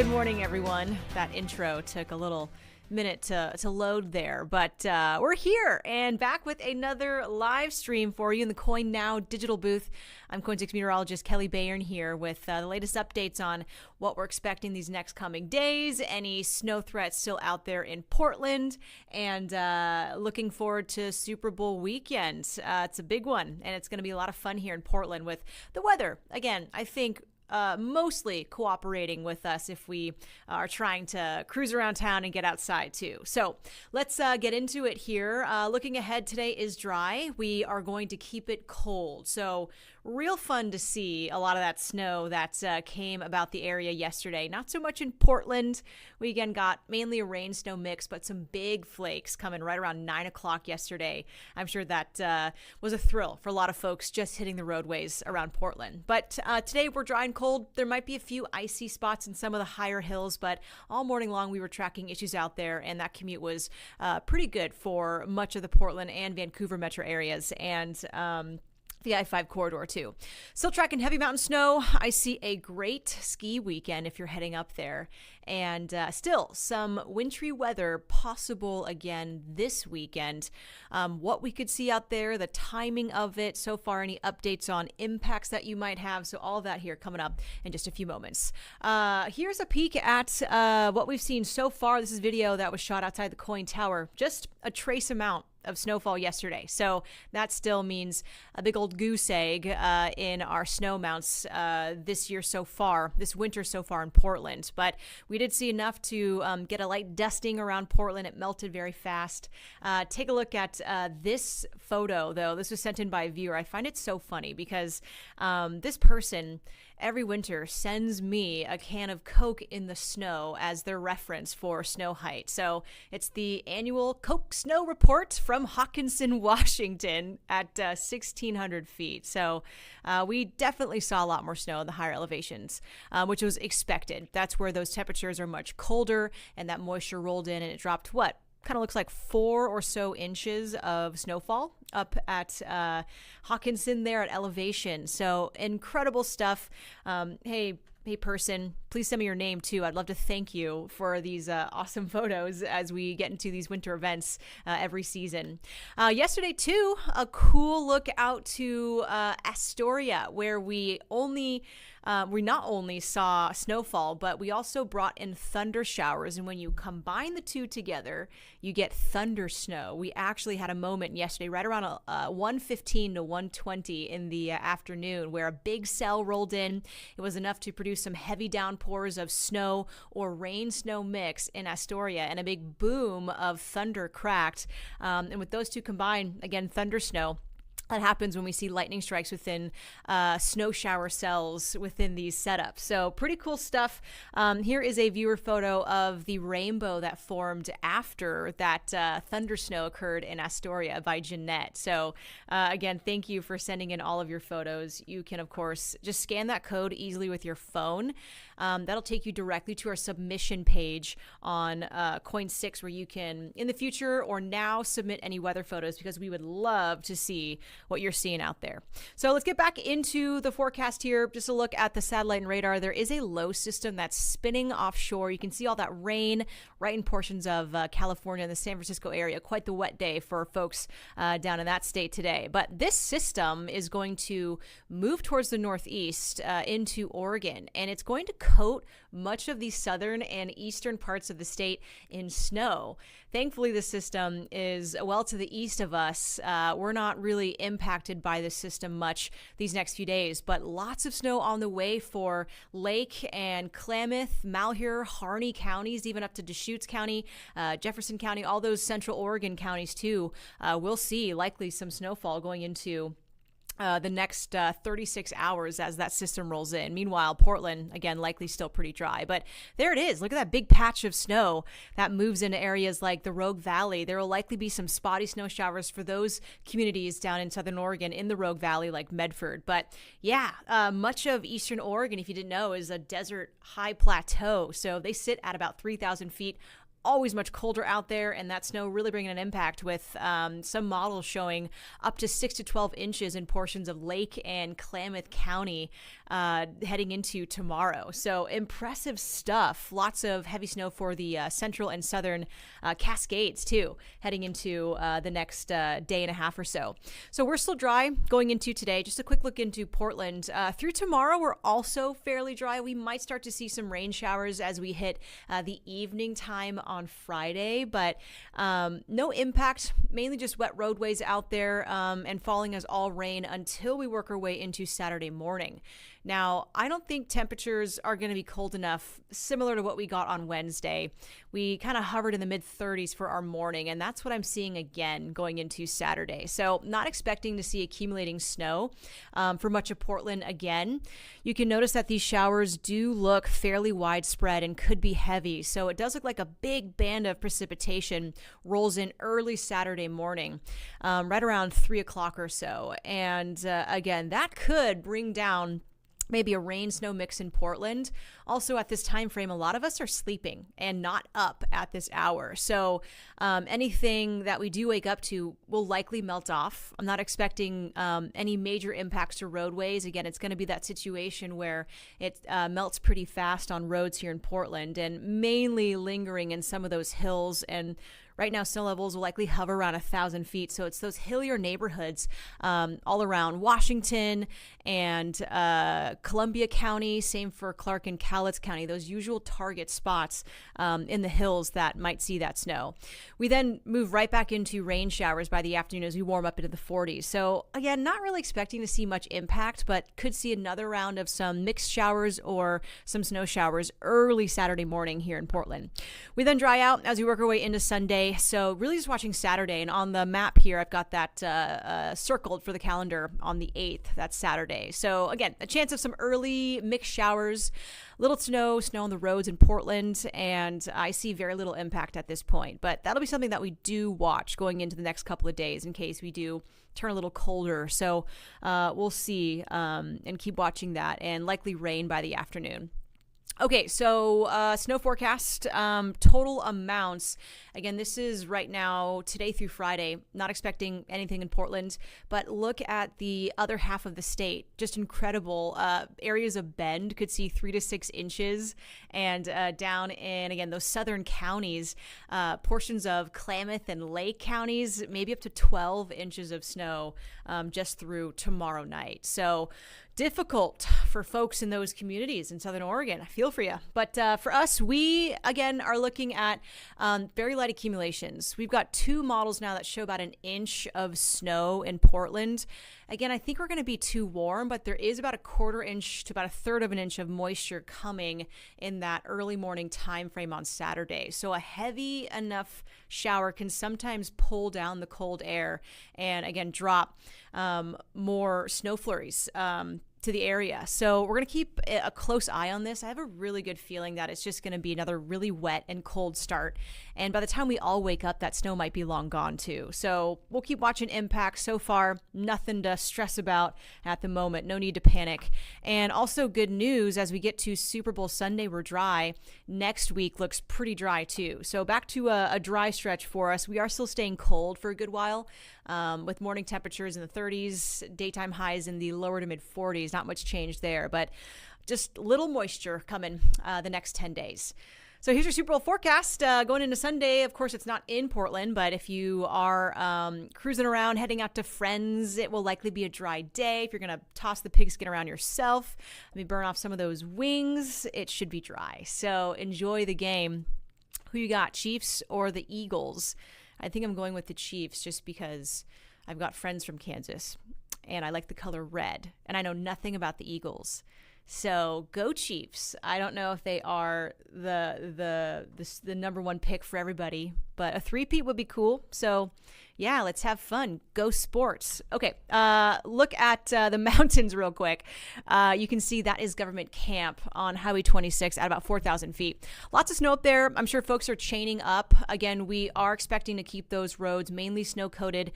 Good morning, everyone. That intro took a little minute to load there, but we're here and back with another live stream for you in the KOIN NOW digital booth. I'm KOIN Meteorologist Kelley Bayern here with the latest updates on what we're expecting these next coming days, any snow threats still out there in Portland, and looking forward to Super Bowl weekend. It's a big one, and it's going to be a lot of fun here in Portland with the weather. Again, I think mostly cooperating with us if we are trying to cruise around town and get outside too. So let's get into it here. Looking ahead, today is dry. We are going to keep it cold. So real fun to see a lot of that snow that came about the area yesterday. Not so much in Portland. We again got mainly a rain snow mix, but some big flakes coming right around 9 o'clock yesterday. I'm sure that was a thrill for a lot of folks just hitting the roadways around Portland. But today we're dry and cold. There might be a few icy spots in some of the higher hills, but all morning long we were tracking issues out there, and that commute was pretty good for much of the Portland and Vancouver metro areas, and the I-5 corridor too. Still tracking heavy mountain snow. I see a great ski weekend if you're heading up there, and still some wintry weather possible again this weekend. What we could see out there, the timing of it so far, any updates on impacts that you might have. So all of that here coming up in just a few moments. Here's a peek at what we've seen so far. This is video that was shot outside the KOIN Tower. Just a trace amount of snowfall yesterday. So that still means a big old goose egg in our snow mounts this year so far, this winter so far in Portland. But we did see enough to get a light dusting around Portland. It melted very fast. Take a look at this photo, though. This was sent in by a viewer. I find it so funny because this person every winter sends me a can of Coke in the snow as their reference for snow height. So it's the annual Coke Snow Report from Hawkinson, Washington at 1,600 feet. So we definitely saw a lot more snow in the higher elevations, which was expected. That's where those temperatures are much colder, and that moisture rolled in, and it dropped what? Kind of looks like 4 or so inches of snowfall up at Hawkinson there at elevation. So incredible stuff. Hey person, please send me your name too. I'd love to thank you for these awesome photos as we get into these winter events every season. Yesterday too, a cool look out to Astoria, where we not only saw snowfall, but we also brought in thunder showers. And when you combine the two together, you get thunder snow. We actually had a moment yesterday right around 1:15 to 1:20 in the afternoon where a big cell rolled in. It was enough to produce some heavy downpours of snow or rain snow mix in Astoria, and a big boom of thunder cracked. And with those two combined, again, thunder snow. That happens when we see lightning strikes within snow shower cells within these setups. So pretty cool stuff. Here is a viewer photo of the rainbow that formed after that thunder snow occurred in Astoria by Jeanette. So again, thank you for sending in all of your photos. You can, of course, just scan that code easily with your phone. That'll take you directly to our submission page on KOIN 6, where you can, in the future or now, submit any weather photos, because we would love to see what you're seeing out there. So let's get back into the forecast here. Just a look at the satellite and radar. There is a low system that's spinning offshore. You can see all that rain right in portions of California and the San Francisco area. Quite the wet day for folks down in that state today. But this system is going to move towards the northeast into Oregon, and it's going to coat much of the southern and eastern parts of the state in snow. Thankfully, the system is well to the east of us. We're not really impacted by this system much these next few days, but lots of snow on the way for Lake and Klamath, Malheur, Harney counties, even up to Deschutes County, Jefferson County, all those central Oregon counties too. We'll see likely some snowfall going into the next 36 hours as that system rolls in. Meanwhile, Portland, again, likely still pretty dry. But there it is. Look at that big patch of snow that moves into areas like the Rogue Valley. There will likely be some spotty snow showers for those communities down in southern Oregon in the Rogue Valley, like Medford. But yeah, much of eastern Oregon, if you didn't know, is a desert high plateau. So they sit at about 3,000 feet always much colder out there, and that snow really bringing an impact with some models showing up to 6 to 12 inches in portions of Lake and Klamath County heading into tomorrow. So impressive stuff. Lots of heavy snow for the central and southern Cascades too, heading into the next day and a half or so. So we're still dry going into today. Just a quick look into Portland. Through tomorrow, we're also fairly dry. We might start to see some rain showers as we hit the evening time on Friday, but no impact, mainly just wet roadways out there and falling as all rain until we work our way into Saturday morning. Now, I don't think temperatures are going to be cold enough, similar to what we got on Wednesday. We kind of hovered in the mid-30s for our morning, and that's what I'm seeing again going into Saturday. So not expecting to see accumulating snow for much of Portland again. You can notice that these showers do look fairly widespread and could be heavy. So it does look like a big band of precipitation rolls in early Saturday morning, right around 3 o'clock or so. And again, that could bring down maybe a rain snow mix in Portland. Also at this time frame, a lot of us are sleeping and not up at this hour. So anything that we do wake up to will likely melt off. I'm not expecting any major impacts to roadways. Again, it's going to be that situation where it melts pretty fast on roads here in Portland and mainly lingering in some of those hills. And right now, snow levels will likely hover around 1,000 feet. So it's those hillier neighborhoods all around Washington and Columbia County, same for Clark and Cowlitz County, those usual target spots in the hills that might see that snow. We then move right back into rain showers by the afternoon as we warm up into the 40s. So again, not really expecting to see much impact, but could see another round of some mixed showers or some snow showers early Saturday morning here in Portland. We then dry out as we work our way into Sunday. So really just watching Saturday, and on the map here, I've got that circled for the calendar on the 8th. That's Saturday. So again, a chance of some early mixed showers, little snow on the roads in Portland, and I see very little impact at this point. But that'll be something that we do watch going into the next couple of days in case we do turn a little colder. So we'll see and keep watching that, and likely rain by the afternoon. Okay, so snow forecast, total amounts. Again, this is right now, today through Friday, not expecting anything in Portland, but look at the other half of the state. Just incredible. Areas of Bend could see 3 to 6 inches, and down in, again, those southern counties, portions of Klamath and Lake counties, maybe up to 12 inches of snow just through tomorrow night. So difficult for folks in those communities in Southern Oregon. I feel for you. But for us, we, again, are looking at very light accumulations. We've got 2 models now that show about 1 inch of snow in Portland. Again, I think we're going to be too warm, but there is about 1/4 inch to about 1/3 of an inch of moisture coming in that early morning time frame on Saturday. So a heavy enough shower can sometimes pull down the cold air and, again, drop more snow flurries to the area. So we're going to keep a close eye on this. I have a really good feeling that it's just going to be another really wet and cold start. And by the time we all wake up, that snow might be long gone too. So we'll keep watching impacts. So far, nothing to stress about at the moment. No need to panic. And also good news, as we get to Super Bowl Sunday, we're dry. Next week looks pretty dry too. So back to a dry stretch for us. We are still staying cold for a good while, with morning temperatures in the 30s, daytime highs in the lower to mid 40s. Not much change there, but just little moisture coming the next 10 days. So here's your Super Bowl forecast going into Sunday. Of course, it's not in Portland, but if you are cruising around, heading out to friends, it will likely be a dry day. If you're going to toss the pigskin around yourself, maybe burn off some of those wings, it should be dry. So enjoy the game. Who you got, Chiefs or the Eagles? I think I'm going with the Chiefs just because I've got friends from Kansas and I like the color red, and I know nothing about the Eagles. So go Chiefs. I don't know if they are the number one pick for everybody, but a three-peat would be cool. So yeah, let's have fun. Go sports. Okay, look at the mountains real quick. You can see that is Government Camp on Highway 26 at about 4,000 feet. Lots of snow up there. I'm sure folks are chaining up. Again, we are expecting to keep those roads mainly snow-coated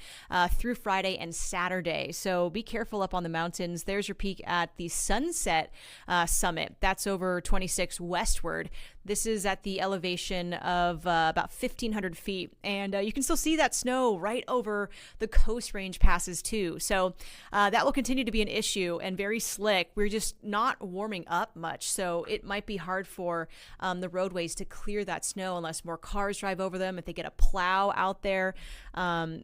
through Friday and Saturday. So be careful up on the mountains. There's your peak at the Sunset Summit. That's over 26 westward. This is at the elevation of about 1,500 feet. And you can still see that snow right over the Coast Range passes too. So that will continue to be an issue and very slick. We're just not warming up much. So it might be hard for the roadways to clear that snow unless more cars drive over them, if they get a plow out there.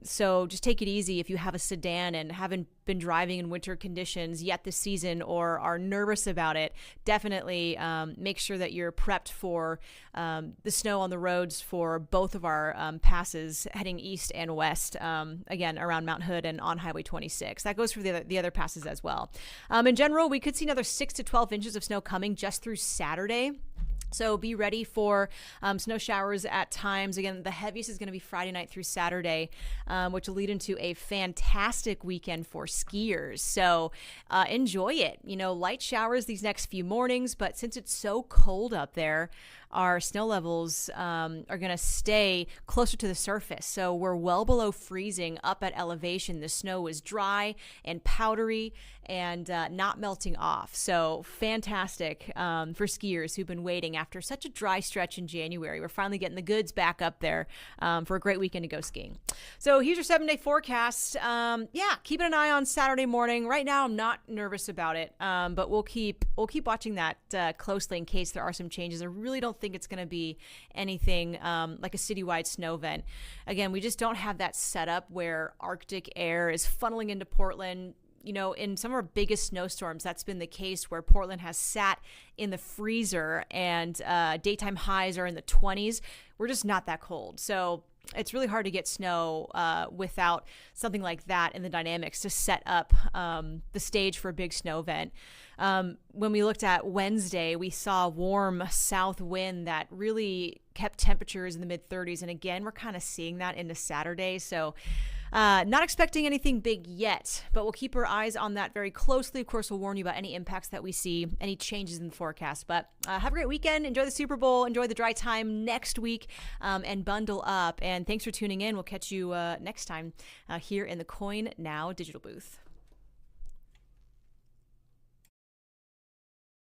So just take it easy if you have a sedan and haven't been driving in winter conditions yet this season or are nervous about it. Definitely make sure that you're prepped for the snow on the roads for both of our passes heading east and west, again, around Mount Hood and on Highway 26. That goes for the other passes as well. In general, we could see another 6 to 12 inches of snow coming just through Saturday. So be ready for snow showers at times. Again, the heaviest is going to be Friday night through Saturday, which will lead into a fantastic weekend for skiers. So enjoy it. Light showers these next few mornings, but since it's so cold up there, our snow levels are going to stay closer to the surface. So we're well below freezing up at elevation. The snow is dry and powdery and not melting off. So fantastic for skiers who've been waiting after such a dry stretch in January. We're finally getting the goods back up there for a great weekend to go skiing. So here's your 7-day forecast. Keeping an eye on Saturday morning. Right now, I'm not nervous about it, but we'll keep watching that closely in case there are some changes. I really don't think it's going to be anything like a citywide snow event. Again, we just don't have that setup where Arctic air is funneling into Portland. In some of our biggest snowstorms, that's been the case where Portland has sat in the freezer and daytime highs are in the 20s. We're just not that cold. So it's really hard to get snow without something like that in the dynamics to set up the stage for a big snow event. When we looked at Wednesday, we saw a warm south wind that really kept temperatures in the mid 30s. And again, we're kind of seeing that into Saturday. So not expecting anything big yet, but we'll keep our eyes on that very closely. Of course, we'll warn you about any impacts that we see, any changes in the forecast. But have a great weekend. Enjoy the Super Bowl. Enjoy the dry time next week and bundle up. And thanks for tuning in. We'll catch you next time here in the KOIN NOW digital booth.